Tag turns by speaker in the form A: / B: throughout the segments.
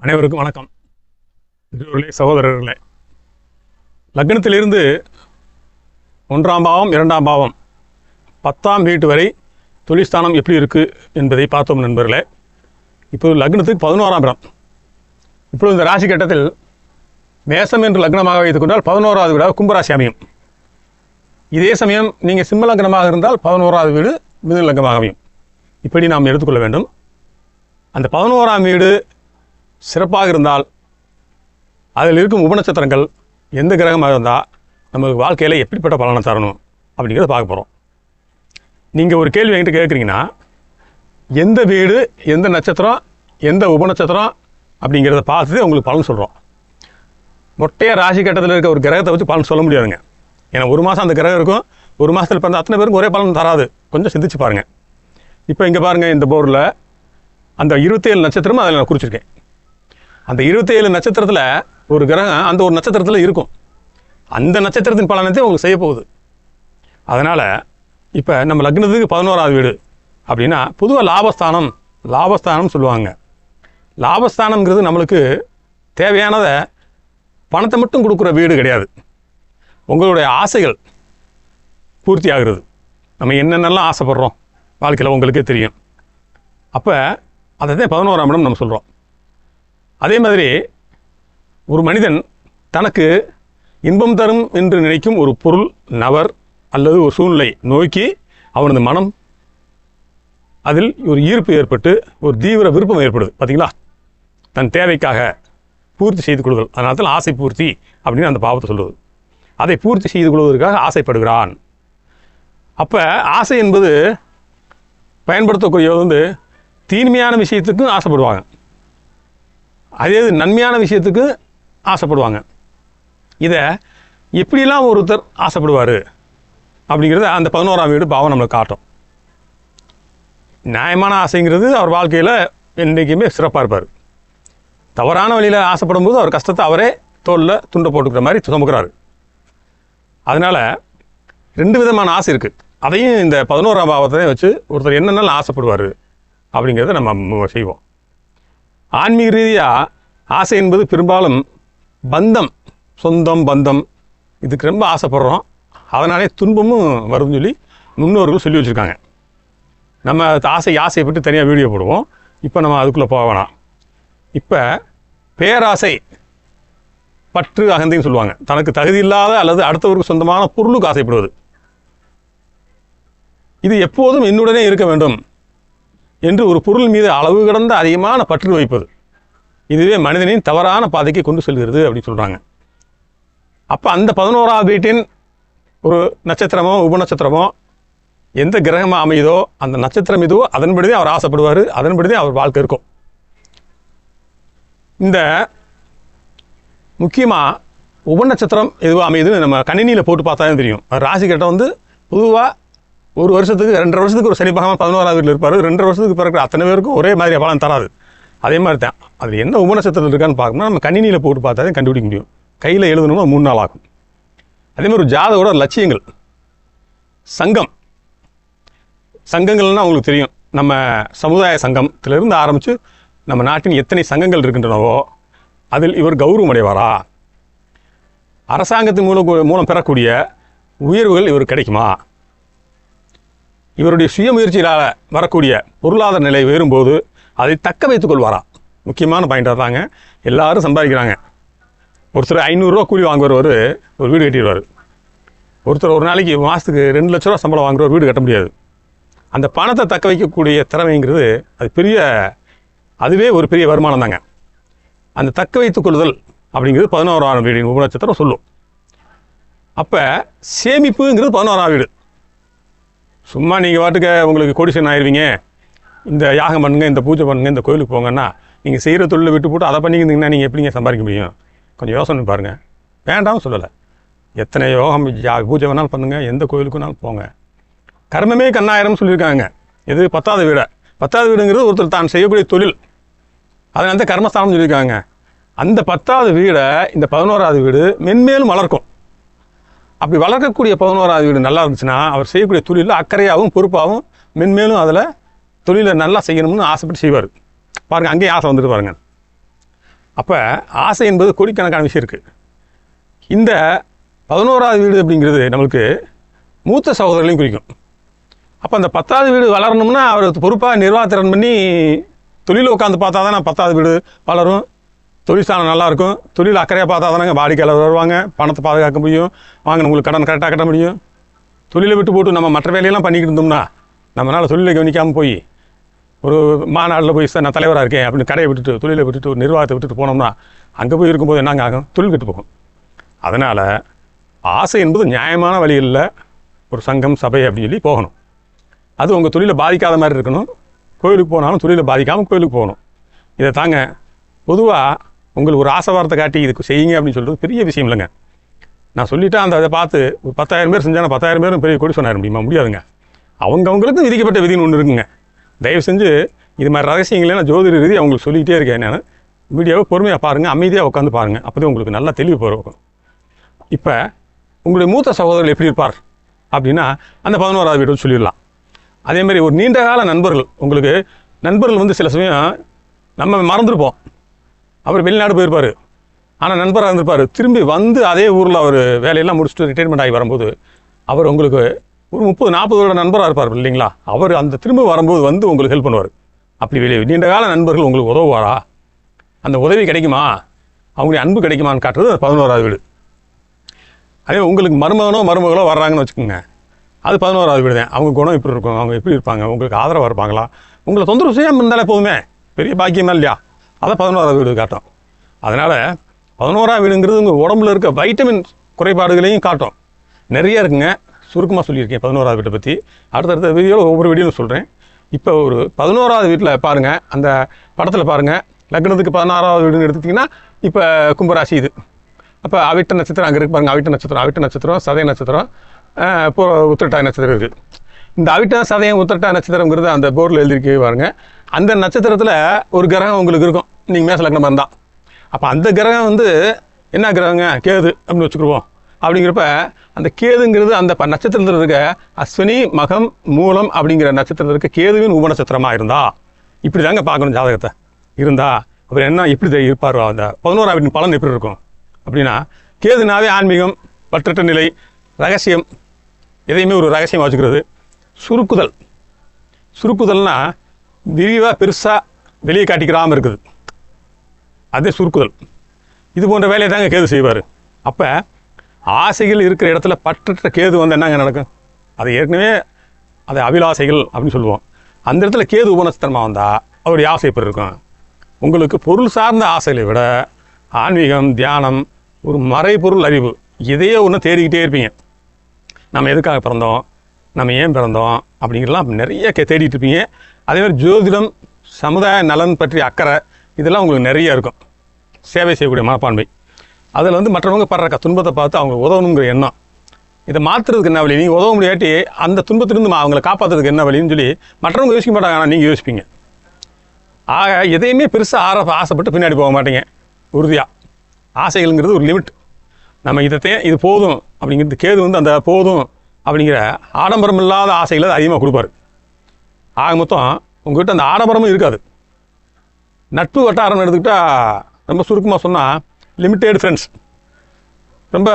A: அனைவருக்கும் வணக்கம். சகோதரர்களே, லக்னத்திலிருந்து 1ஆம் பாவம் 2ஆம் பாவம் 10ஆம் வீட்டு வரை தொழில்ஸ்தானம் எப்படி இருக்குது என்பதை பார்த்தோம் நண்பர்களே. இப்போது லக்னத்துக்கு 11ஆம் இடம். இப்பொழுது இந்த ராசி கட்டத்தில் மேசம் என்று லக்னமாக வைத்துக்கொண்டால் 11வது வீடாக கும்பராசி அமையும். இதே சமயம் நீங்கள் சிம்ம லக்னமாக இருந்தால் 11வது வீடு மிதுன லக்னமாக அமையும். இப்படி நாம் எடுத்துக்கொள்ள வேண்டும். அந்த 11ஆம் வீடு சிறப்பாக இருந்தால் அதில் இருக்கும் உபநட்சத்திரங்கள் எந்த கிரகமாக இருந்தால் நமக்கு வாழ்க்கையில் எப்படிப்பட்ட பலனை தரணும் அப்படிங்கிறத பார்க்க போகிறோம். நீங்கள் ஒரு கேள்வி என்கிட்ட கேட்குறீங்கன்னா, எந்த வீடு எந்த நட்சத்திரம் எந்த உபநட்சத்திரம் அப்படிங்கிறத பார்த்துட்டு உங்களுக்கு பலன் சொல்கிறோம். மொட்டையாக ராசி கட்டத்தில் இருக்க ஒரு கிரகத்தை வச்சு பலன் சொல்ல முடியாதுங்க. ஏன்னா ஒரு மாதம் அந்த கிரகம் இருக்கும், ஒரு மாதத்தில் பிறந்த அத்தனை பேருக்கு ஒரே பலன் தராது. கொஞ்சம் சிந்திச்சு பாருங்கள். இப்போ இங்கே பாருங்கள், இந்த போர்டில் அந்த 27 நட்சத்திரமும் அதில் நான் குறிச்சிருக்கேன். அந்த 27 நட்சத்திரத்தில் ஒரு கிரகம் அந்த ஒரு நட்சத்திரத்தில் இருக்கும். அந்த நட்சத்திரத்தின் பலனத்தை உங்களுக்கு செய்ய போகுது. அதனால் இப்போ நம்ம லக்னத்துக்கு 11வது வீடு அப்படின்னா பொதுவாக லாபஸ்தானம் சொல்லுவாங்க. லாபஸ்தானம்ங்கிறது நம்மளுக்கு தேவையானதை பணத்தை மட்டும் கொடுக்குற வீடு கிடையாது. உங்களுடைய ஆசைகள் பூர்த்தி ஆகிறது. நம்ம என்னென்னலாம் ஆசைப்படுறோம் வாழ்க்கையில் உங்களுக்கே தெரியும். அப்போ அதை தான் 11ஆம் இடம் நம்ம சொல்கிறோம். அதே மாதிரி ஒரு மனிதன் தனக்கு இன்பம் தரும் என்று நினைக்கும் ஒரு பொருள், நபர் அல்லது ஒரு சூழ்நிலை நோக்கி அவனது மனம் அதில் ஒரு ஈர்ப்பு ஏற்பட்டு ஒரு தீவிர விருப்பம் ஏற்படுது. பார்த்தீங்களா? தன் தேவைக்காக பூர்த்தி செய்து கொள்ளுதல். அதனால தான் ஆசை பூர்த்தி அப்படின்னு அந்த பாவத்தை சொல்லுவது. அதை பூர்த்தி செய்து கொள்வதற்காக ஆசைப்படுகிறான். அப்போ ஆசை என்பது பயன்படுத்தக்கூடிய தீன்மையான விஷயத்துக்கும் ஆசைப்படுவாங்க, அதே நன்மையான விஷயத்துக்கு ஆசைப்படுவாங்க. இதை எப்படிலாம் ஒருத்தர் ஆசைப்படுவார் அப்படிங்கிறத அந்த 11ஆம் வீடு பாவம் நம்மளுக்கு காட்டும். நியாயமான ஆசைங்கிறது அவர் வாழ்க்கையில் என்றைக்குமே சிறப்பாக இருப்பார். தவறான வழியில் ஆசைப்படும் போது அவர் கஷ்டத்தை அவரே தோளில் துண்டை போட்டுக்கிற மாதிரி சுமக்கிறாரு. அதனால் 2 விதமான ஆசை இருக்குது. அதையும் இந்த 11ஆம் பாவத்தை வச்சு ஒருத்தர் என்னென்னலாம் ஆசைப்படுவார் அப்படிங்கிறத நம்ம செய்வோம். ஆன்மீக ரீதியாக ஆசை என்பது பெரும்பாலும் பந்தம், சொந்தம் பந்தம், இதுக்கு ரொம்ப ஆசைப்படுறோம். அதனாலே துன்பமும் வருதுன்னு சொல்லி முன்னோர்கள் சொல்லி வச்சுருக்காங்க. நம்ம ஆசையை பற்றி தனியாக வீடியோ போடுவோம். இப்போ நம்ம அதுக்குள்ளே போக வேணாம். இப்போ பேராசை, பற்று, அகந்தைன்னு சொல்லுவாங்க. தனக்கு தகுதி இல்லாத அல்லது அடுத்தவருக்கு சொந்தமான பொருளுக்கு ஆசைப்படுவது. இது எப்போதும் என்னுடனே இருக்க வேண்டும் என்று ஒரு பொருள் மீது அளவு கடந்த அதிகமான பற்று வைப்பது. இதுவே மனிதனின் தவறான பாதைக்கு கொண்டு செல்கிறது அப்படின்னு சொல்கிறாங்க. அப்போ அந்த 11ஆம் வீட்டின் ஒரு நட்சத்திரமோ உபநட்சத்திரமோ எந்த கிரகமாக அமையுதோ அந்த நட்சத்திரம் இதுவோ அதன்படிதான் அவர் ஆசைப்படுவார், அதன்படிதான் அவர் வாழ்க்கை இருக்கும். இந்த முக்கியமாக உபநட்சத்திரம் எதுவாக அமையுதுன்னு நம்ம கணினியில் போட்டு பார்த்தா தான் தெரியும். ராசி கட்டம் பொதுவாக ஒரு வருஷத்துக்கு 2.5 வருஷத்துக்கு ஒரு சனி பகவான் 11ஆம் வீட்டில் இருப்பார். 2.5 வருஷத்துக்கு பிறகு அத்தனை பேருக்கும் ஒரே மாதிரி பலன் தராது. அதே மாதிரி தான் அது என்ன உபநட்சத்திரத்தில் இருக்கான்னு பார்க்கணும்னா நம்ம கணினியில் போட்டு பார்த்தா தான் கண்டுபிடிக்க முடியும். கையில் எழுதணும்னா 3 நாள் ஆகும். அதே மாதிரி ஒரு ஜாதகோட லட்சியங்கள், சங்கங்கள்னால் உங்களுக்கு தெரியும். நம்ம சமுதாய சங்கத்திலிருந்து ஆரம்பித்து நம்ம நாட்டின் எத்தனை சங்கங்கள் இருக்கின்றனவோ அதில் இவர் கௌரவம் அடைவாரா? அரசாங்கத்தின் மூலம் பெறக்கூடிய உயர்வுகள் இவர் கிடைக்குமா? இவருடைய சுயமுயற்சியால் வரக்கூடிய பொருளாதார நிலை உயரும்போது அதை தக்க வைத்துக் கொள்வாரா? முக்கியமான பாயிண்டாக தாங்க. எல்லாரும் சம்பாதிக்கிறாங்க. ஒருத்தர் 500 ரூபா கூலி வாங்குறவர் ஒரு வீடு கட்டிடுவார். ஒருத்தர் ஒரு நாளைக்கு மாதத்துக்கு 2 லட்ச ரூபா சம்பளம் வாங்குற ஒரு வீடு கட்ட முடியாது. அந்த பணத்தை தக்க வைக்கக்கூடிய திறமைங்கிறது அதுவே ஒரு பெரிய வருமானம் தாங்க. அந்த தக்க வைத்துக் கொள்ளுதல் அப்படிங்கிறது 11ஆம் வீடின் உபநட்சத்திரம் சொல்லும். அப்போ சேமிப்புங்கிறது 11ஆம் வீடு. சும்மா நீங்கள் பாட்டுக்க உங்களுக்கு கோடீஸ்வரன் ஆயிடுவீங்க, இந்த யாகம் பண்ணுங்கள், இந்த பூஜை பண்ணுங்கள், இந்த கோயிலுக்கு போங்கன்னா நீங்கள் செய்கிற தொழிலை விட்டு போட்டு அதை பண்ணிக்கிட்டீங்கன்னா நீங்கள் எப்படிங்க சம்பாதிக்க முடியும்? கொஞ்சம் யோசனை பாருங்கள். வேண்டாம்னு சொல்லலை. எத்தனை யோகம் பூஜை வேணாலும் பண்ணுங்கள், எந்த கோயிலுக்குனாலும் போங்க. கர்மமே கண்ணாயிரம்னு சொல்லியிருக்காங்க. இது 10வது வீடு. 10வது வீடுங்கிறது ஒருத்தர் தான் செய்யக்கூடிய தொழில். அதனால தான் கர்மஸ்தானம் சொல்லியிருக்காங்க. அந்த 10வது வீடை இந்த 11ஆவது வீடு மென்மேலும் வளர்க்கும். அப்படி வளர்க்கக்கூடிய 11ஆவது வீடு நல்லா இருந்துச்சுன்னா அவர் செய்யக்கூடிய தொழிலில் அக்கறையாகவும் பொறுப்பாகவும் மென்மேலும் அதில் தொழிலை நல்லா செய்யணும்னு ஆசைப்பட்டு செய்வார். பாருங்கள், அங்கேயும் ஆசை வந்துட்டு பாருங்கள். அப்போ ஆசை என்பது கோடிக்கணக்கான விஷயம் இருக்குது. இந்த 11வது வீடு அப்படிங்கிறது நம்மளுக்கு மூத்த சகோதரர்களையும் குறிக்கும். அப்போ அந்த 10வது வீடு வளரணும்னா அவர் பொறுப்பாக நிர்வாகத்திறன் பண்ணி தொழிலை உட்காந்து பார்த்தா தானே 10வது வீடு வளரும், தொழில் ஸ்தானம் நல்லாயிருக்கும். தொழில் அக்கறையாக பார்த்தா தானே வாடிக்கையாளர் வருவாங்க, பணத்தை பாதுகாக்க முடியும், வாங்க உங்களுக்கு கடன் கரெக்டாக கட்ட முடியும். தொழிலை விட்டு போட்டு நம்ம மற்ற வேலையெல்லாம் பண்ணிக்கிட்டு இருந்தோம்னா நம்மளால் தொழிலை கவனிக்காமல் போய் ஒரு மாநாட்டில் போய் சார் நான் தலைவராக இருக்கேன் அப்படின்னு கடையை விட்டுட்டு தொழிலை விட்டுட்டு ஒரு நிர்வாகத்தை விட்டுட்டு போனோம்னா அங்கே போய் இருக்கும்போது என்னங்க ஆகும், தொழில் கெட்டு போகும். அதனால் ஆசை என்பது நியாயமான வழிகளில் ஒரு சங்கம் சபை அப்படின்னு சொல்லி போகணும். அது உங்கள் தொழிலை பாதிக்காத மாதிரி இருக்கணும். கோயிலுக்கு போனாலும் தொழிலை பாதிக்காமல் கோயிலுக்கு போகணும். இதை தாங்க பொதுவாக உங்களுக்கு ஒரு ஆசை வார்த்தை காட்டி இதுக்கு செய்யுங்க அப்படின்னு சொல்கிறது பெரிய விஷயம் இல்லைங்க. நான் சொல்லிவிட்டு அந்த அதை பார்த்து ஒரு 10,000 பேர் செஞ்சால் 10,000 பேரும் பெரிய கொடி சொன்னார் முடியுமா? முடியாதுங்க. அவங்கவுங்களுக்கு விதிக்கப்பட்ட விதின்னு ஒன்று இருக்குங்க. தயவு செஞ்சு இது மாதிரி ரகசியங்களே நான் ஜோதிட ரீதி அவங்களுக்கு சொல்லிக்கிட்டே இருக்கேன். நான் வீடியோவை பொறுமையாக பாருங்கள், அமைதியாக உட்காந்து பாருங்கள். அப்போதான் உங்களுக்கு நல்லா தெளிவு போகும். இப்போ உங்களுடைய மூத்த சகோதரர்கள் எப்படி இருப்பார் அப்படின்னா அந்த 11வது வீடு சொல்லிடலாம். அதேமாதிரி ஒரு நீண்ட கால நண்பர்கள், உங்களுக்கு நண்பர்கள் வந்து சில சமயம் நம்ம மறந்துருப்போம். அவர் வெளிநாடு போயிருப்பார், ஆனால் நண்பராக இருந்திருப்பார். திரும்பி வந்து அதே ஊரில் அவர் வேலையெல்லாம் முடிச்சுட்டு ரிட்டைர்மெண்ட் ஆகி வரும்போது அவர் உங்களுக்கு ஒரு 30-40 வருட நண்பராக இருப்பார் இல்லைங்களா? அவர் அந்த திரும்ப வரும்போது வந்து உங்களுக்கு ஹெல்ப் பண்ணுவார். அப்படி நீண்ட கால நண்பர்கள் உங்களுக்கு உதவுவாரா? அந்த உதவி கிடைக்குமா? அவங்களுடைய அன்பு கிடைக்குமான்னு காட்டுறது 11வது வீடு. அதே உங்களுக்கு மருமகளோ வர்றாங்கன்னு வச்சுக்கோங்க, அது 11வது வீடு தான். அவங்க குணம் எப்படி இருக்கும், அவங்க எப்படி இருப்பாங்க, உங்களுக்கு ஆதரவாக இருப்பாங்களா, உங்களை தொந்தரவு செய்யாமல் இருந்தாலே போதுமே, பெரிய பாக்கியமா இல்லையா? அதை 11வது வீடு காட்டும். அதனால் 11வது வீடுங்கிறது உங்கள் உடம்புல இருக்க வைட்டமின் குறைபாடுகளையும் காட்டும். நிறைய இருக்குங்க, சுருக்கமாக சொல்லியிருக்கேன் 11வது வீட்டை பற்றி. அடுத்தடுத்த வீடியோவில் ஒவ்வொரு வீடியோவில் சொல்கிறேன். இப்போ ஒரு 11வது வீட்டில் பாருங்கள், அந்த படத்தில் பாருங்கள், லக்னத்துக்கு 16வது வீடுன்னு எடுத்துக்கிட்டிங்கன்னா இப்போ கும்பராசி இது. அப்போ அவிட்ட நட்சத்திரம் அங்கே இருக்குது பாருங்கள். அவிட்ட நட்சத்திரம் சதய நட்சத்திரம், இப்போ உத்திரட்டாதி நட்சத்திரம் இருக்குது. இந்த அவிட்ட சதயம் உத்திரட்டாதி நட்சத்திரங்கிறது அந்த போர்டில் எழுதிருக்கு பாருங்கள். அந்த நட்சத்திரத்தில் ஒரு கிரகம் உங்களுக்கு இருக்கும், நீங்கள் மேச லக்னமாக இருந்தால். அப்போ அந்த கிரகம் வந்து என்ன கிரகங்க, கேது அப்படின்னு வச்சுக்கிடுவோம். அப்படிங்கிறப்ப அந்த கேதுங்கிறது அந்த நட்சத்திரத்தில் இருக்க அஸ்வினி மகம் மூலம் அப்படிங்கிற நட்சத்திரத்தில் இருக்க கேதுவின் உபநட்சத்திரமாக இருந்தா இப்படி தாங்க பார்க்கணும் ஜாதகத்தை. இருந்தா அப்புறம் என்ன எப்படி இருப்பார், அந்த 11வது வீட்டின் பலன் எப்படி இருக்கும் அப்படின்னா, கேதுனாவே ஆன்மீகம், பற்றற்ற நிலை, ரகசியம், எதையுமே ஒரு ரகசியமாக வச்சுக்கிறது. சுருக்குதல்னா விரிவாக பெருசாக வெளியே காட்டிக்கிறாமல் இருக்குது, அதே சுருக்குதல். இது போன்ற வேலையை தாங்க கேது செய்வார். அப்போ ஆசைகள் இருக்கிற இடத்துல பற்றற்ற கேது வந்து என்னங்க நடக்கும், அது ஏற்கனவே அதை அபிலாசைகள் அப்படின்னு சொல்லுவோம். அந்த இடத்துல கேது உபநட்சத்திரமாக வந்தால் அவருடைய ஆசை எப்படி இருக்கும்? உங்களுக்கு பொருள் சார்ந்த ஆசைகளை விட ஆன்மீகம், தியானம், ஒரு மறைபொருள் அறிவு, இதையே ஒன்று தேடிக்கிட்டே இருப்பீங்க. நம்ம எதுக்காக பிறந்தோம், நம்ம ஏன் பிறந்தோம் அப்படிங்கிறலாம் நிறைய தேடிட்டு இருப்பீங்க. அதேமாதிரி ஜோதிடம், சமுதாய நலன் பற்றி அக்கறை, இதெல்லாம் உங்களுக்கு நிறைய இருக்கும். சேவை செய்யக்கூடிய மனப்பான்மை, அதில் வந்து மற்றவங்க படுற துன்பத்தை பார்த்து அவங்க உதவணுங்கிற எண்ணம். இதை மாற்றுறதுக்கு என்ன வழி, நீங்கள் உதவ முடியாட்டி அந்த துன்பத்திலிருந்து அவங்கள காப்பாற்றுறதுக்கு என்ன வழின்னு சொல்லி மற்றவங்க யோசிக்க மாட்டாங்க, ஆனால் நீங்கள் யோசிப்பீங்க. ஆக எதையுமே பெருசாக ஆசைப்பட்டு பின்னாடி போக மாட்டீங்க. உறுதியாக ஆசைகள்ங்கிறது ஒரு லிமிட். நம்ம இது போதும் அப்படிங்கிறது கேது வந்து அந்த போதும் அப்படிங்கிற ஆடம்பரம் இல்லாத ஆசைகளை அதிகமாக கொடுப்பாரு. ஆக மொத்தம் உங்கள்கிட்ட அந்த ஆடம்பரமும் இருக்காது. நட்பு வட்டாரம் எடுத்துக்கிட்டால் ரொம்ப சுருக்கமாக சொன்னால் லிமிட்டெட் ஃப்ரெண்ட்ஸ், ரொம்ப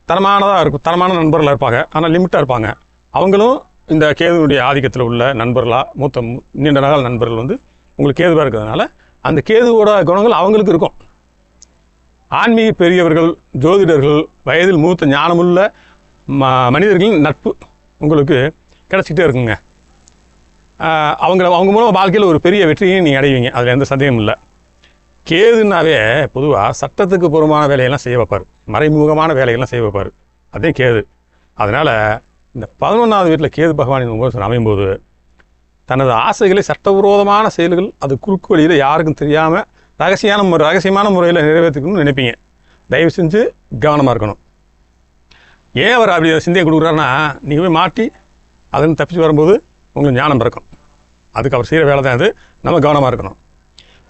A: தரமானதாக இருக்கும், தரமான நண்பர்களாக இருப்பாங்க, ஆனால் லிமிட்டாக இருப்பாங்க. அவங்களும் இந்த கேதுனுடைய ஆதிக்கத்தில் உள்ள நண்பர்களாக நீண்ட நாள் நண்பர்கள் வந்து உங்களுக்கு கேதுவாக இருக்கிறதுனால அந்த கேதுவோட குணங்கள் அவங்களுக்கு இருக்கும். ஆன்மீக பெரியவர்கள், ஜோதிடர்கள், வயதில் மூத்த ஞானமுள்ள மனிதர்களின் நட்பு உங்களுக்கு கிடச்சிக்கிட்டே இருக்குங்க. அவங்க மூலம் வாழ்க்கையில் ஒரு பெரிய வெற்றியை நீங்கள் அடைவீங்க, அதில் எந்த சந்தேகமும் இல்லை. கேதுனாவே பொதுவாக சட்டத்துக்கு புறமான வேலையெல்லாம் செய்ய வைப்பார், மறைமுகமான வேலைகள்லாம் செய்ய வைப்பார், அதே கேது. அதனால் இந்த 11வது வீட்டில் கேது பகவானின் உபதேசம் அமையும்போது தனது ஆசைகளை சட்டவிரோதமான செயல்கள், அது குறுக்கு வழியில் யாருக்கும் தெரியாமல் ரகசியமான முறையில் நிறைவேற்றிக்கணும்னு நினைப்பீங்க. தயவு செஞ்சு கவனமாக இருக்கணும். ஏன் அவர் அப்படி சிந்தையை கொடுக்குறாருன்னா, நீங்கள் போய் மாட்டி அதுன்னு தப்பிச்சு வரும்போது உங்களுக்கு ஞானம் பிறக்கும். அதுக்கு அவர் செய்கிற வேலை தான் அது. நம்ம கவனமாக இருக்கணும்.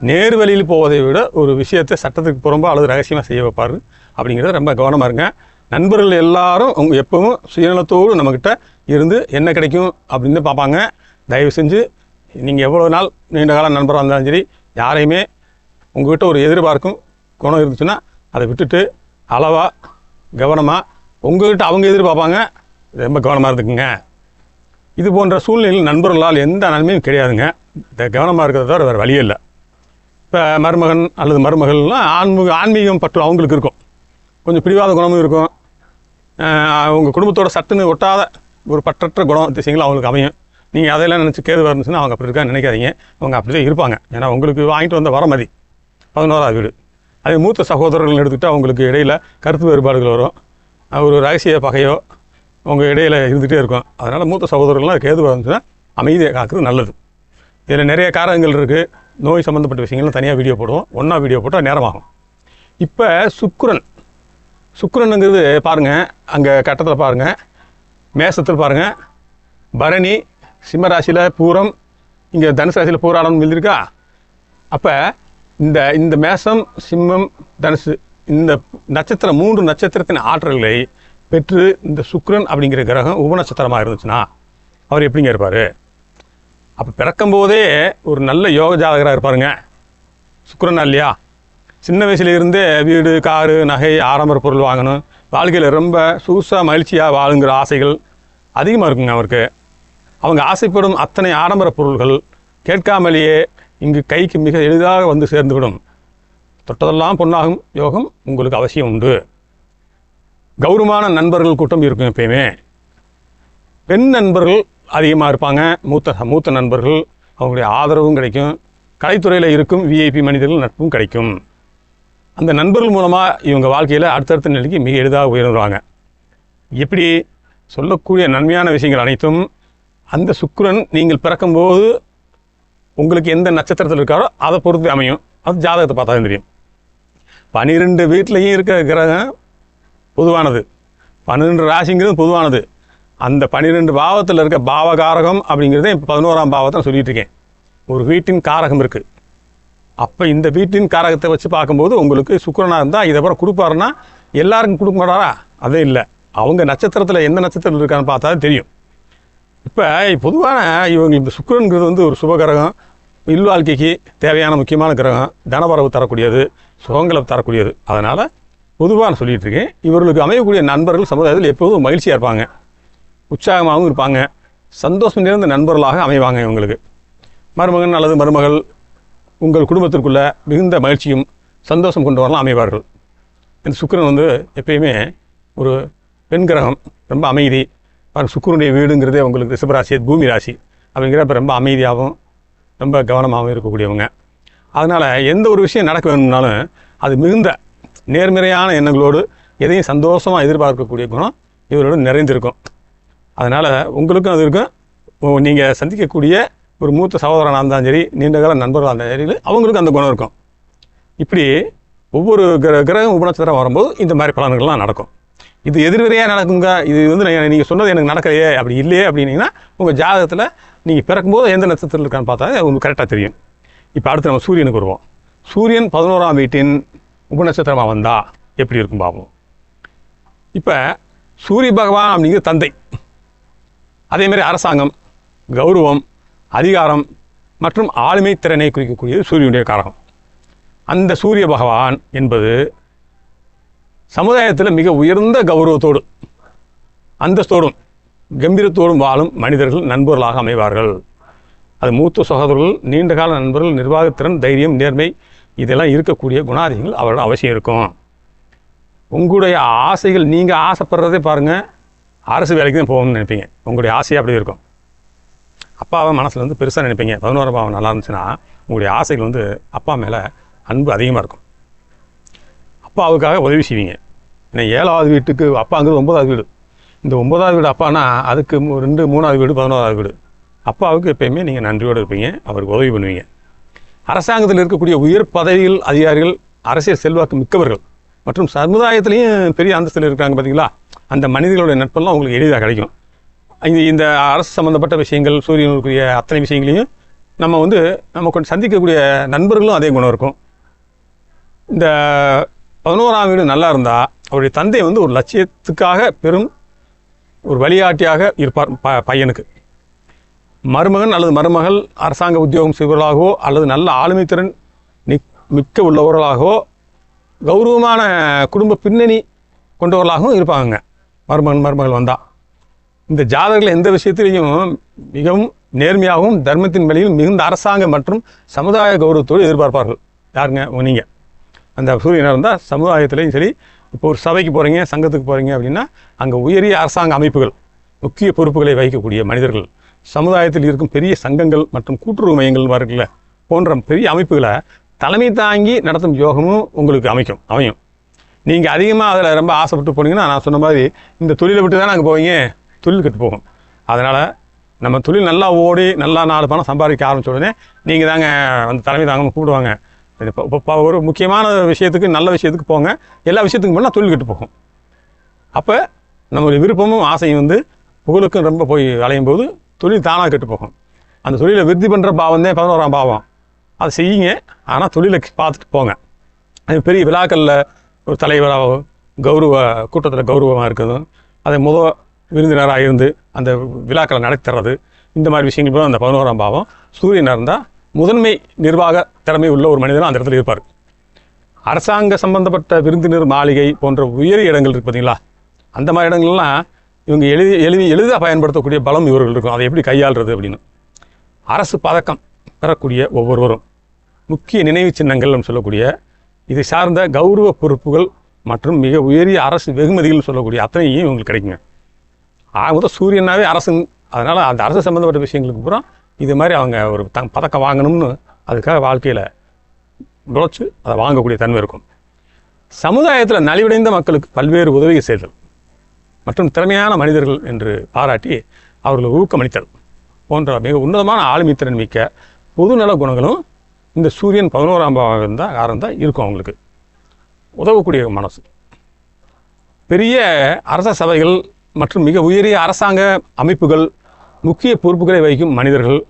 A: நேர் வழியில் போவதை விட ஒரு விஷயத்தை சட்டத்துக்கு புறம்போ அல்லது ரகசியமாக செய்ய வைப்பார் அப்படிங்கிறத ரொம்ப கவனமாக இருங்க. நண்பர்கள் எல்லாரும் எப்பவும் சுயநலத்தோடு நம்மக்கிட்ட இருந்து என்ன கிடைக்கும் அப்படின்னு பார்ப்பாங்க. தயவு செஞ்சு நீங்கள் எவ்வளோ நாள் நீண்ட கால நண்பராக இருந்தாலும் சரி, யாரையுமே உங்கள்கிட்ட ஒரு எதிர்பார்க்கும் குணம் இருந்துச்சுன்னா அதை விட்டுட்டு அளவாக கவனமாக உங்கள்கிட்ட அவங்க எதிர்பார்ப்பாங்க, ரொம்ப கவனமாக இருந்துக்குங்க. இது போன்ற சூழ்நிலையில் நண்பர்களால் எந்த நன்மையும் கிடையாதுங்க. இந்த கவனமாக இருக்கிறத தவிர வேறு வழியே இல்லை. இப்போ மருமகன் அல்லது மருமகள்லாம் ஆன்மீகம் பற்று அவங்களுக்கு இருக்கும், கொஞ்சம் பிடிவாத குணமும் இருக்கும். அவங்க குடும்பத்தோட சட்டுன்னு ஒட்டாத ஒரு பற்றற்ற குணம் திசைகள் அவங்களுக்கு அமையும். நீங்கள் அதையெல்லாம் நினச்சி கேது வரணுச்சுன்னா அவங்க அப்படி இருக்கான்னு நினைக்காதீங்க. அவங்க அப்படி தான் இருப்பாங்க. ஏன்னா உங்களுக்கு வாங்கிட்டு வந்த வரமதி 11ஆவது வீடு. அதே மூத்த சகோதரர்கள் எடுத்துக்கிட்டு அவங்களுக்கு இடையில் கருத்து வேறுபாடுகள் வரும், ஒரு ரகசிய பகையோ உங்கள் இடையில் இருந்துகிட்டே இருக்கும். அதனால் மூத்த சகோதரர்கள்லாம் கேது வந்துச்சுன்னா அமைதியை காக்கிறது நல்லது. இதில் நிறைய காரணங்கள் இருக்குது. நோய் சம்மந்தப்பட்ட விஷயங்கள்லாம் தனியாக வீடியோ போடுவோம், ஒன்றா வீடியோ போட்டால் நேரமாகும். இப்போ சுக்கிரனுங்கிறது பாருங்கள், அங்கே கட்டத்தில் பாருங்கள், மேசத்தில் பாருங்கள், பரணி சிம்மராசியில் பூரம், இங்கே தனுசு ராசியில் பூராடம் எழுதியிருக்கா. அப்போ இந்த மேசம் சிம்மம் தனுசு இந்த நட்சத்திரம் 3 நட்சத்திரத்தின் ஆற்றல்களை பெற்று இந்த சுக்கிரன் அப்படிங்கிற கிரகம் உபநட்சத்திரமாக இருந்துச்சுன்னா அவர் எப்படிங்க இருப்பார்? அப்போ பிறக்கும்போதே ஒரு நல்ல யோக ஜாதகராக இருப்பாருங்க சுக்கிரனா இல்லையா? சின்ன வயசுலேருந்தே வீடு, காரு, நகை, ஆடம்பர பொருள் வாங்கணும், வாழ்க்கையில் ரொம்ப சொகுசாக மகிழ்ச்சியாக வாழுங்கிற ஆசைகள் அதிகமாக இருக்குங்க அவருக்கு. அவங்க ஆசைப்படும் அத்தனை ஆடம்பர பொருள்கள் கேட்காமலேயே இங்கு கைக்கு மிக எளிதாக வந்து சேர்ந்துவிடும். தொட்டதெல்லாம் பொன்னாகும் யோகம் உங்களுக்கு அவசியம் உண்டு. கௌரவமான நண்பர்கள் கூட்டம் இருக்கும். எப்பயுமே பெண் நண்பர்கள் அதிகமாக இருப்பாங்க. மூத்த நண்பர்கள், அவங்களுடைய ஆதரவும் கிடைக்கும். கலைத்துறையில் இருக்கும் விஐபி மனிதர்கள் நட்பும் கிடைக்கும். அந்த நண்பர்கள் மூலமாக இவங்க வாழ்க்கையில் அடுத்தடுத்த நிலைக்கு மிக எளிதாக உயர்ந்துருவாங்க. எப்படி சொல்லக்கூடிய நன்மையான விஷயங்கள் அனைத்தும் அந்த சுக்கிரன் நீங்கள் பிறக்கும்போது உங்களுக்கு எந்த நட்சத்திரத்தில் இருக்காரோ அதை பொறுத்து அமையும். அது ஜாதகத்தை பார்த்தா தெரியும். 12 வீட்டிலையும் இருக்கிற கிரகம் பொதுவானது, 12 ராசிங்கிறது பொதுவானது. அந்த 12 பாவத்தில் இருக்க பாவகாரகம் அப்படிங்கிறத இப்போ 11ஆம் பாவத்தை நான் சொல்லிகிட்டு இருக்கேன். ஒரு வீட்டின் காரகம் இருக்குது. அப்போ இந்த வீட்டின் காரகத்தை வச்சு பார்க்கும்போது உங்களுக்கு சுக்கிரனாக இருந்தால் இதை அப்புறம் கொடுப்பாருன்னா எல்லாருக்கும் கொடுக்க மாட்டாரா? அதே இல்லை, அவங்க நட்சத்திரத்தில் எந்த நட்சத்திரத்தில் இருக்கான்னு பார்த்தா தெரியும். இப்போ பொதுவான இவங்க இந்த சுக்கிரன்கிறது வந்து ஒரு சுபகிரகம், இல்வாழ்க்கைக்கு தேவையான முக்கியமான கிரகம், தனவரவு தரக்கூடியது, சுகங்களை தரக்கூடியது. அதனால் பொதுவாக நான் சொல்லிகிட்டு இருக்கேன். இவர்களுக்கு அமையக்கூடிய நண்பர்கள் சமுதாயத்தில் எப்போதும் மகிழ்ச்சியாக இருப்பாங்க, உற்சாகமாகவும் இருப்பாங்க, சந்தோஷம் நிறைந்த நண்பர்களாக அமைவாங்க. இவங்களுக்கு மருமகன் அல்லது மருமகள் உங்கள் குடும்பத்திற்குள்ள மிகுந்த மகிழ்ச்சியும் சந்தோஷம் கொண்டு வரலாம் அமைவார்கள். இந்த சுக்கிரன் வந்து எப்பயுமே ஒரு பெண் கிரகம், ரொம்ப அமைதி. சுக்கிரனுடைய வீடுங்கிறதே உங்களுக்கு ரிஷபராசி, பூமி ராசி அப்படிங்கிறப்ப ரொம்ப அமைதியாகவும் ரொம்ப கவனமாகவும் இருக்கக்கூடியவங்க. அதனால் எந்த ஒரு விஷயம் நடக்க வேணும்னாலும் அது மிகுந்த நேர்மறையான எண்ணங்களோடு எதையும் சந்தோஷமாக எதிர்பார்க்கக்கூடிய குணம் இவரோடு நிறைந்திருக்கும். அதனால் உங்களுக்கும் அது இருக்கும். நீங்கள் சந்திக்கக்கூடிய ஒரு மூத்த சகோதரனாக இருந்தாலும் சரி, நீண்டகால நண்பர்களாக இருந்தாலும் சரி, அவங்களுக்கும் அந்த குணம் இருக்கும். இப்படி ஒவ்வொரு கிரகம் உபநட்சத்திரம் வரும்போது இந்த மாதிரி பலன்கள்லாம் நடக்கும். இது எதிர்வரையாக நடக்குங்க, இது வந்து நீங்கள் சொன்னது எனக்கு நடக்கலையே, அப்படி இல்லையே அப்படின்னீங்கன்னா உங்கள் ஜாதகத்தில் நீங்கள் பிறக்கும்போது எந்த நட்சத்திரத்தில் இருக்கான்னு பார்த்தா உங்களுக்கு கரெக்டாக தெரியும். இப்போ அடுத்து நம்ம சூரியனுக்கு வருவோம். சூரியன் 11ஆம் வீட்டின் உபநட்சத்திரமாக வந்தால் எப்படி இருக்கும் பார்ப்போம். இப்போ சூரிய பகவான் அப்படிங்கிற தந்தை, அதேமாதிரி அரசாங்கம், கௌரவம், அதிகாரம் மற்றும் ஆளுமை திறனை குறிக்கக்கூடியது சூரியனுடைய காரகம். அந்த சூரிய பகவான் என்பது சமுதாயத்தில் மிக உயர்ந்த கௌரவத்தோடு, அந்தஸ்தோடும், கம்பீரத்தோடும் வாழும் மனிதர்கள் நண்பர்களாக அமைவார்கள். அது மூத்த சகோதரர்கள், நீண்டகால நண்பர்கள், நிர்வாகத்திறன், தைரியம், நேர்மை இதெல்லாம் இருக்கக்கூடிய குணாதிசயங்கள் அவரோட அவசியம் இருக்கும். உங்களுடைய ஆசைகள், நீங்கள் ஆசைப்படுறதே பாருங்கள், அரசு வேலைக்கு தான் போகணும்னு நினைப்பீங்க. உங்களுடைய ஆசையாக அப்படி இருக்கும். அப்பாவை மனசில் வந்து பெருசாக நினைப்பீங்க. 11ஆம் பாவம் நல்லா இருந்துச்சுன்னா உங்களுடைய ஆசைகள் வந்து அப்பா மேலே அன்பு அதிகமாக இருக்கும். அப்பாவுக்காக உதவி செய்வீங்க. ஏன்னா 7ஆவது வீட்டுக்கு அப்பாங்கிறது 9ஆவது வீடு. இந்த 9ஆவது வீடு அப்பானா அதுக்கு 2, 3ஆவது வீடு 11ஆவது வீடு. அப்பாவுக்கு எப்பயுமே நீங்கள் நன்றியோடு இருப்பீங்க, அவருக்கு உதவி பண்ணுவீங்க. அரசாங்கத்தில் இருக்கக்கூடிய உயர் பதவிகள், அதிகாரிகள், அரசியல் செல்வாக்கு மிக்கவர்கள் மற்றும் சமுதாயத்திலையும் பெரிய அந்தஸ்தில் இருக்கிறாங்க பார்த்தீங்களா, அந்த மனிதர்களுடைய நட்பெல்லாம் உங்களுக்கு எளிதாக கிடைக்கும். இந்த அரசு சம்மந்தப்பட்ட விஷயங்கள், சூரியனுக்குரிய அத்தனை விஷயங்களையும் நம்ம கொஞ்சம் சந்திக்கக்கூடிய நண்பர்களும் அதே குணம் இருக்கும். இந்த 11ஆம் வீடு நல்லா இருந்தால் அவருடைய தந்தை வந்து ஒரு லட்சியத்துக்காக பெரும் ஒரு வழிகாட்டியாக இருப்பார் பையனுக்கு. மருமகன் அல்லது மருமகள் அரசாங்க உத்தியோகம் செய்வர்களாகவோ அல்லது நல்ல ஆளுமை திறன் மிக்க உள்ளவர்களாகவோ கௌரவமான குடும்ப பின்னணி கொண்டவர்களாகவும் இருப்பாங்க மருமகள் வந்தால். இந்த ஜாதகர்கள் எந்த விஷயத்திலையும் மிகவும் நேர்மையாகவும் தர்மத்தின் வழியில் மிகுந்த அரசாங்க மற்றும் சமுதாய கௌரவத்தோடு எதிர்பார்ப்பார்கள். யாருங்க? நீங்கள். அந்த சூரியனாக இருந்தால் சமுதாயத்திலையும் சரி, இப்போ ஒரு சபைக்கு போகிறீங்க, சங்கத்துக்கு போகிறீங்க அப்படின்னா அங்கே உயரிய அரசாங்க அமைப்புகள், முக்கிய பொறுப்புகளை வகிக்கக்கூடிய மனிதர்கள், சமுதாயத்தில் இருக்கும் பெரிய சங்கங்கள் மற்றும் கூட்டுறவு மையங்கள் இருக்குல்ல போன்ற பெரிய அமைப்புகளை தலைமை தாங்கி நடத்தும் யோகமும் உங்களுக்கு அமையும். நீங்கள் அதிகமாக அதில் ரொம்ப ஆசைப்பட்டு போனீங்கன்னா நான் சொன்ன மாதிரி இந்த தொழிலை விட்டு தான் நாங்கள் போவீங்க, தொழில் கெட்டு போகும். அதனால் நம்ம தொழில் நல்லா ஓடி நல்லா 4 பணம் சம்பாதிக்க ஆரம்பிச்ச உடனே நீங்கள் தாங்க வந்து தலைமை தாங்கன்னு கூப்பிடுவாங்க. இப்போ ஒரு முக்கியமான விஷயத்துக்கு, நல்ல விஷயத்துக்கு போங்க, எல்லா விஷயத்துக்கும் போனால் தொழில் கெட்டு போகும். அப்போ நம்மளுடைய விருப்பமும் ஆசையும் வந்து புகழுக்கும் ரொம்ப போய் அலையும் போது தொழில் தானாக கெட்டு போகும். அந்த தொழிலை விருத்தி பண்ணுற பாவம் தான் 11ஆம் பாவம். அதை செய்யுங்க, ஆனால் தொழிலை பார்த்துட்டு போங்க. அது பெரிய விழாக்களில் ஒரு தலைவராக கௌரவ கூட்டத்தில் கௌரவமாக இருக்கிறதும், அதை விருந்தினராக இருந்து அந்த விழாக்களை நடத்துறது, இந்த மாதிரி விஷயங்கள் போல அந்த 11ஆம் பாவம் சூரியனாக இருந்தால் முதன்மை நிர்வாக திறமை உள்ள ஒரு மனிதனும் அந்த இடத்துல இருப்பார். அரசாங்க சம்பந்தப்பட்ட விருந்தினர் மாளிகை போன்ற உயரிய இடங்கள் இருக்குது பார்த்தீங்களா, அந்த மாதிரி இடங்கள்லாம் இவங்க எளிதாக பயன்படுத்தக்கூடிய பலம் இவர்கள் இருக்கும். அதை எப்படி கையாளுறது அப்படின்னு. அரசு பதக்கம் பெறக்கூடிய ஒவ்வொருவரும் முக்கிய நினைவு சின்னங்கள்னு சொல்லக்கூடிய இதை சார்ந்த கௌரவ பொறுப்புகள் மற்றும் மிக உயரிய அரசு வெகுமதிகள்னு சொல்லக்கூடிய அத்தனையும் இவங்களுக்கு கிடைக்குங்க. முதல் சூரியனாவே அரசு, அதனால் அந்த அரசு சம்மந்தப்பட்ட விஷயங்களுக்கு பூரா இது மாதிரி அவங்க ஒரு பதக்கம் வாங்கணும்னு அதுக்காக வாழ்க்கையில் உழைச்சி அதை வாங்கக்கூடிய தன்மை இருக்கும். சமுதாயத்தில் நலிவடைந்த மக்களுக்கு பல்வேறு உதவிகள் செய்தல் மற்றும் திறமையான மனிதர்கள் என்று பாராட்டி அவர்களை ஊக்கமளித்தல் போன்ற மிக உன்னதமான ஆளுமைத்திறன் மிக்க பொதுநல குணங்களும் இந்த சூரியன் 11ஆம் பாவம் இருந்தால் காரணம் இருக்கும். அவங்களுக்கு உதவக்கூடிய மனசு. பெரிய அரச சபைகள் மற்றும் மிக உயரிய அரசாங்க அமைப்புகள், முக்கிய பொறுப்புகளை வகிக்கும் மனிதர்கள்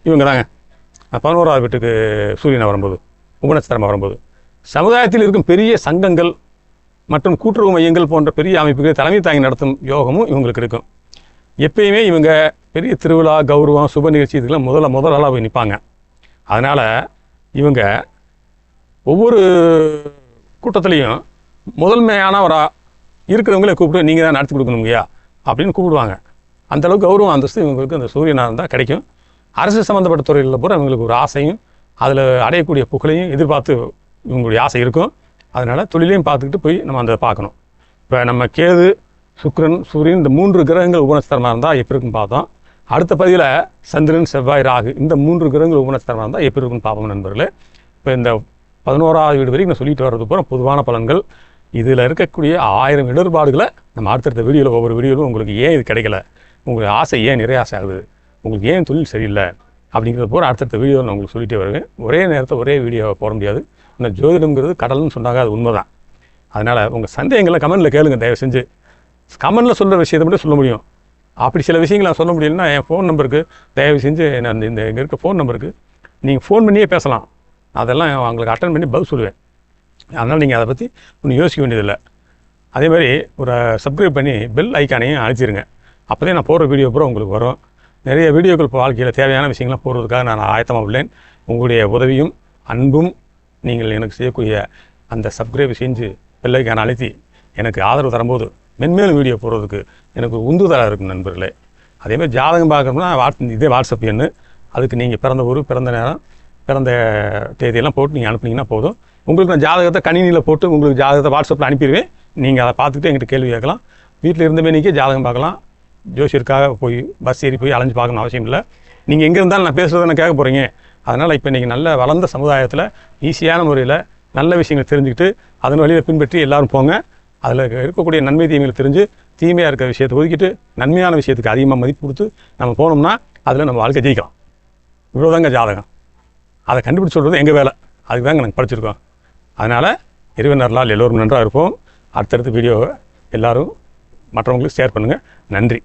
A: இவங்க தாங்க. 11ஆவது வீட்டுக்கு சூரியனை வரும்போது, உபநட்சத்திரமாக வரும்போது சமுதாயத்தில் இருக்கும் பெரிய சங்கங்கள் மற்றும் கூட்டுறவு மையங்கள் போன்ற பெரிய அமைப்புகளை தலைமை தாங்கி நடத்தும் யோகமும் இவங்களுக்கு இருக்கும். எப்பயுமே இவங்க பெரிய திருவிழா, கௌரவம், சுப நிகழ்ச்சி இதுக்கெல்லாம் முதலாக போய் நிற்பாங்க. அதனால் இவங்க ஒவ்வொரு கூட்டத்துலேயும் முதன்மையானவராக இருக்கிறவங்களே கூப்பிட்டு நீங்கள் தான் நடத்தி கொடுக்கணுங்கய்யா அப்படின்னு கூப்பிடுவாங்க. அந்தளவுக்கு கௌரவம் அந்தஸ்து இவங்களுக்கு அந்த சூரியனாக இருந்தால் கிடைக்கும். அரசு சம்மந்தப்பட்ட துறைகளில் பூரா இவங்களுக்கு ஒரு ஆசையும் அதில் அடையக்கூடிய புகழையும் எதிர்பார்த்து இவங்களுடைய ஆசை இருக்கும். அதனால் தொழிலையும் பார்த்துக்கிட்டு போய் நம்ம அந்த பார்க்கணும். இப்போ நம்ம கேது, சுக்கிரன், சூரியன் இந்த 3 கிரகங்கள் உபநட்சத்திரமாக இருந்தால் எப்படி இருக்குன்னு பார்த்தோம். அடுத்த பதிவில் சந்திரன், செவ்வாய், ராகு இந்த 3 கிரகங்கள் உபநட்சத்திரமாக இருந்தால் எப்படி இருக்குன்னு பார்ப்போம் நண்பர்களே. இப்போ இந்த 11ஆவது வீடு வரைக்கும் நான் சொல்லிட்டு வர்றது போகிற பொதுவான பலன்கள். இதில் இருக்கக்கூடிய 1000 இடர்பாடுகளை நம்ம அடுத்தடுத்த வீடியோவில் ஒவ்வொரு வீடியோவிலும் உங்களுக்கு ஏன் இது கிடைக்கல, உங்களுக்கு ஆசை ஏன் நிறைய ஆசை ஆகுது, உங்களுக்கு ஏன் தொழில் சரியில்லை அப்படிங்கிறத போகிற அடுத்தடுத்த வீடியோவில் நான் உங்களுக்கு சொல்லிகிட்டே வருவேன். ஒரே நேரத்தில் ஒரே வீடியோவை போட முடியாது. இந்த ஜோதிடம்ங்கிறது கடல்னு சொன்னாங்க, அது உண்மை தான். அதனால் உங்கள் சந்தேகங்களை கமெண்ட்டில் கேளுங்க. தயவு செஞ்சு கமெண்ட்டில் சொல்கிற விஷயத்தை மட்டும் சொல்ல முடியும். அப்படி சில விஷயங்கள் நான் சொல்ல முடியலன்னா என் ஃபோன் நம்பருக்கு தயவு செஞ்சு நான் இந்த இங்கே இருக்க ஃபோன் நம்பருக்கு நீங்கள் ஃபோன் பண்ணியே பேசலாம். அதெல்லாம் அவங்களுக்கு அட்டன் பண்ணி பதில் சொல்லுவேன். அதனால் நீங்கள் அதை பற்றி ஒன்றும் யோசிக்க வேண்டியதில்லை. அதே மாதிரி ஒரு சப்ஸ்கிரைப் பண்ணி பெல் ஐக்கானையும் அழைச்சிருங்க. அப்போ தான் நான் போடுற வீடியோ பூரா உங்களுக்கு வரும். நிறைய வீடியோக்கள் இப்போ வாழ்க்கையில் தேவையான விஷயங்கள்லாம் போடுறதுக்காக நான் ஆயத்தமாக உள்ளேன். உங்களுடைய உதவியும் அன்பும் நீங்கள் எனக்கு செய்யக்கூடிய அந்த சப்ஸ்கிரைப் செஞ்சு பெல் ஐக்கானை அழுத்தி எனக்கு ஆதரவு தரும்போது மென்மேலும் வீடியோ போடுறதுக்கு எனக்கு ஒரு உந்துதலாக இருக்கும் நண்பர்களே. அதேமாதிரி ஜாதகம் பார்க்கணும்னா இதே வாட்ஸ்அப் எண்ணு. அதுக்கு நீங்கள் பிறந்த ஊர், பிறந்த நேரம், பிறந்த தேதியெல்லாம் போட்டு நீங்கள் அனுப்புனீங்கன்னா போதும். உங்களுக்கு நான் ஜாதகத்தை கணினியில் போட்டு உங்களுக்கு ஜாதகத்தை வாட்ஸ்அப்பில் அனுப்பிடுவேன். நீங்கள் அதை பார்த்துக்கிட்டு எங்கிட்ட கேள்வி கேட்கலாம். வீட்டில் இருந்த மேனிக்கே ஜாதகம் பார்க்கலாம். ஜோசியருக்காக போய் பஸ் ஏறி போய் அலைஞ்சு பார்க்கணும் அவசியம் இல்லை. நீங்கள் எங்கே இருந்தாலும் நான் பேசுகிறத நான் கேட்க போகிறீங்க. அதனால் இப்போ இன்றைக்கி நல்ல வளர்ந்த சமுதாயத்தில் ஈஸியான முறையில் நல்ல விஷயங்களை தெரிஞ்சுக்கிட்டு அதன் வழியில் பின்பற்றி எல்லோரும் போங்க. அதில் இருக்கக்கூடிய நன்மை தீமைகளை தெரிஞ்சு தீமையாக இருக்கிற விஷயத்தை ஒதுக்கிட்டு நன்மையான விஷயத்துக்கு அதிகமாக மதிப்பு கொடுத்து நம்ம போனோம்னா அதில் நம்ம வாழ்க்கை ஜெயிக்கலாம். இவ்வளோதாங்க ஜாதகம். அதை கண்டுபிடிச்சி சொல்கிறது எங்கள் வேலை. அதுக்கு தாங்க நாங்கள் படிச்சிருக்கோம். அதனால் இறைவன் அருளால் எல்லோரும் நன்றாக இருப்போம். அடுத்தடுத்த வீடியோவை எல்லோரும் மற்றவங்களுக்கு ஷேர் பண்ணுங்கள். நன்றி.